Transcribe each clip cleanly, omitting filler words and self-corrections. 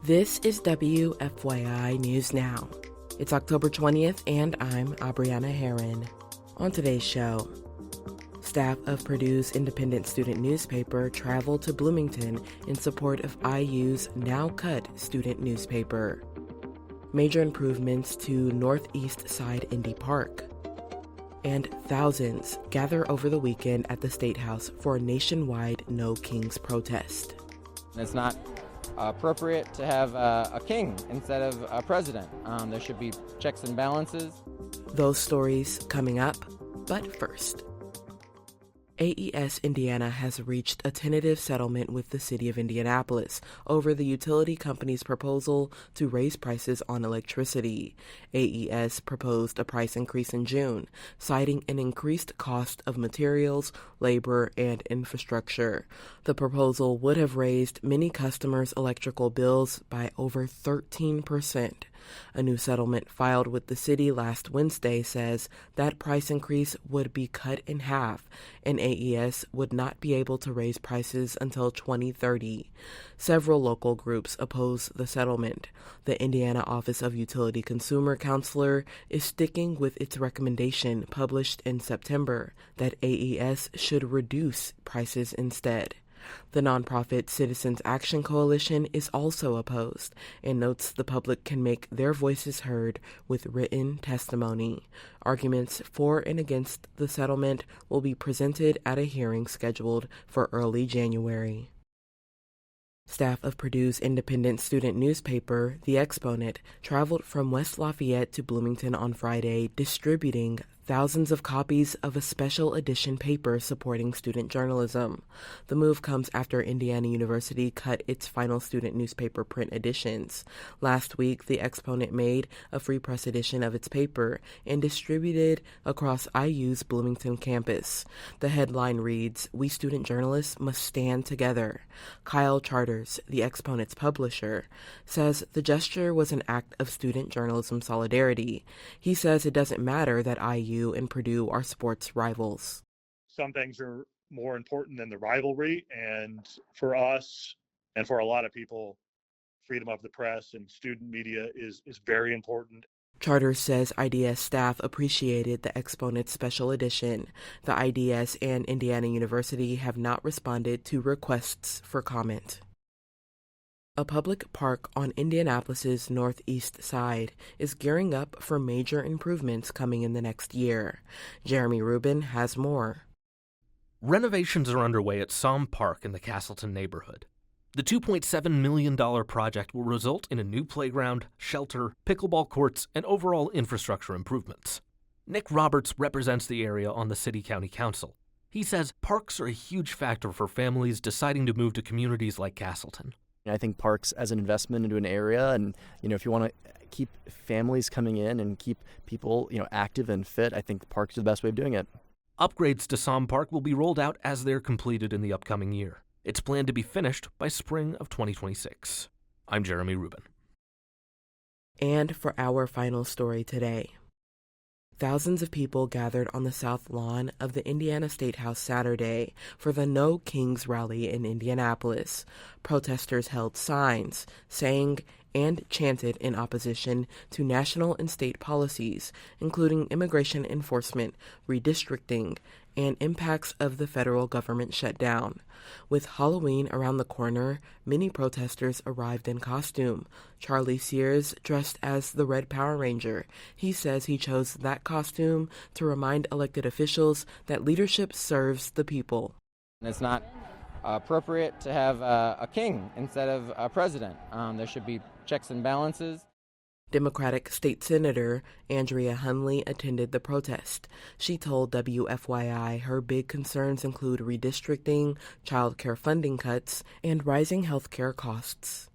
This is WFYI News Now. It's October 20th, and I'm Abriana Herron. On today's show, staff of Purdue's independent student newspaper traveled to Bloomington in support of IU's now-cut student newspaper. Major improvements to Northeast Side Indy Park. And thousands gather over the weekend at the Statehouse for a nationwide No Kings protest. It's not appropriate to have a king instead of a president. There should be checks and balances. Those stories coming up, but first. AES Indiana has reached a tentative settlement with the City of Indianapolis over the utility company's proposal to raise prices on electricity. AES proposed a price increase in June, citing an increased cost of materials, labor, and infrastructure. The proposal would have raised many customers' electrical bills by over 13%. A new settlement filed with the city last Wednesday says that price increase would be cut in half, and AES would not be able to raise prices until 2030. Several local groups oppose the settlement. The Indiana Office of Utility Consumer Counselor is sticking with its recommendation published in September that AES should reduce prices instead. The nonprofit Citizens Action Coalition is also opposed and notes the public can make their voices heard with written testimony. Arguments for and against the settlement will be presented at a hearing scheduled for early January. Staff of Purdue's independent student newspaper, The Exponent, traveled from West Lafayette to Bloomington on Friday, distributing thousands of copies of a special edition paper supporting student journalism. The move comes after Indiana University cut its final student newspaper print editions. Last week, The Exponent made a free press edition of its paper and distributed across IU's Bloomington campus. The headline reads, "We student journalists must stand together." Kyle Charters, The Exponent's publisher, says the gesture was an act of student journalism solidarity. He says it doesn't matter that IU and Purdue are sports rivals. Some things are more important than the rivalry, and for us and for a lot of people, freedom of the press and student media is very important. Charters says IDS staff appreciated the Exponent's special edition. The IDS and Indiana University have not responded to requests for comment. A public park on Indianapolis's northeast side is gearing up for major improvements coming in the next year. Jeremy Rubin has more. Renovations are underway at Somm Park in the Castleton neighborhood. The $2.7 million project will result in a new playground, shelter, pickleball courts, and overall infrastructure improvements. Nick Roberts represents the area on the City-County Council. He says parks are a huge factor for families deciding to move to communities like Castleton. I think parks as an investment into an area, and if you want to keep families coming in and keep people active and fit, I think parks are the best way of doing it. Upgrades to Somm Park will be rolled out as they're completed in the upcoming year. It's planned to be finished by spring of 2026. I'm Jeremy Rubin. And for our final story today. Thousands of people gathered on the south lawn of the Indiana Statehouse Saturday for the No Kings rally in Indianapolis. Protesters held signs, sang, and chanted in opposition to national and state policies, including immigration enforcement, redistricting, and impacts of the federal government shutdown. With Halloween around the corner, many protesters arrived in costume. Charlie Sears dressed as the Red Power Ranger. He says he chose that costume to remind elected officials that leadership serves the people. It's not appropriate to have a king instead of a president. There should be checks and balances. Democratic State Senator Andrea Hunley attended the protest. She told WFYI her big concerns include redistricting, child care funding cuts, and rising health care costs.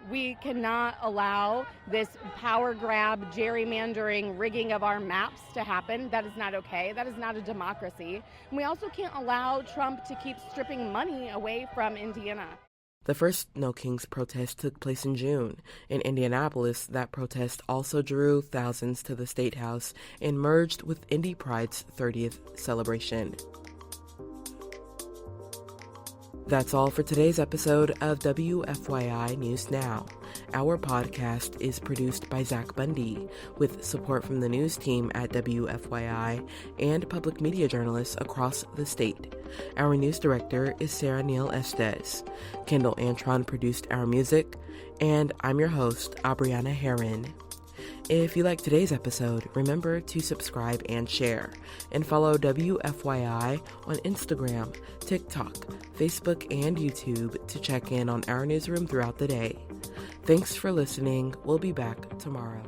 We cannot allow this power grab, gerrymandering, rigging of our maps to happen. That is not okay. That is not a democracy. And we also can't allow Trump to keep stripping money away from Indiana. The first No Kings protest took place in June. In Indianapolis, that protest also drew thousands to the Statehouse and merged with Indy Pride's 30th celebration. That's all for today's episode of WFYI News Now. Our podcast is produced by Zach Bundy, with support from the news team at WFYI and public media journalists across the state. Our news director is Sarah Neal-Estes. Kendall Antron produced our music, and I'm your host, Abriana Herron. If you like today's episode, remember to subscribe and share, and follow WFYI on Instagram, TikTok, Facebook, and YouTube to check in on our newsroom throughout the day. Thanks for listening. We'll be back tomorrow.